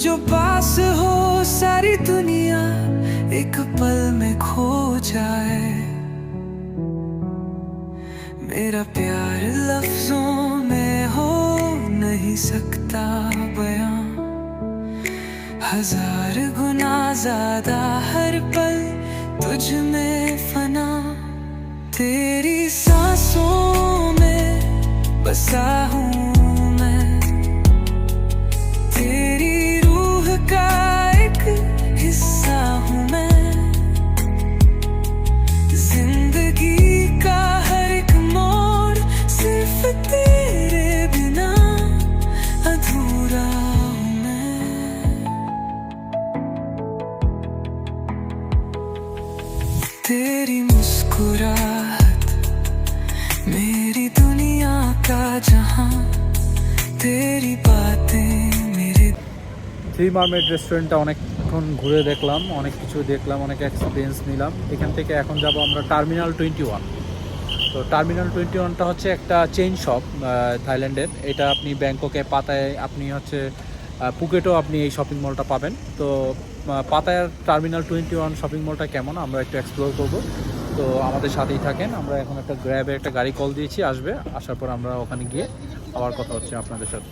जो पास हो सारी दुनिया एक पल में खो जाए। मेरा प्यार लफ्जों में हो नहीं सकता बयां, हजार गुना ज्यादा हर पल तुझ में फना। तेरी सांसों में बसा हूँ मैं, तेरी रूह का एक हिस्सा हूँ मैं। जिंदगी का हर एक मोड़ सिर्फ तेरे बिना अधूरा हूँ मैं। तेरी मुस्कुराहट मेरी दुनिया का जहां, तेरी बातें मेरे। থ্রি মারমেড রেস্টুরেন্টটা অনেকক্ষণ ঘুরে দেখলাম, অনেক কিছু দেখলাম, অনেক এক্সপিরিয়েন্স নিলাম। এখান থেকে এখন যাব আমরা টার্মিনাল 21। তো টার্মিনাল 21টা হচ্ছে একটা চেইন শপ থাইল্যান্ডের। এটা আপনি ব্যাংককে, পাতায়, আপনি হচ্ছে পুকেটও আপনি এই শপিং মলটা পাবেন। তো পাতায়ার টার্মিনাল 21 শপিং মলটা কেমন আমরা একটু এক্সপ্লোর করব। তো আমাদের সাথেই থাকেন। আমরা এখন একটা গ্র্যাবে একটা গাড়ি কল দিয়েছি, আসবে, আসার পর আমরা ওখানে গিয়ে আবার কথা হচ্ছে আপনাদের সাথে।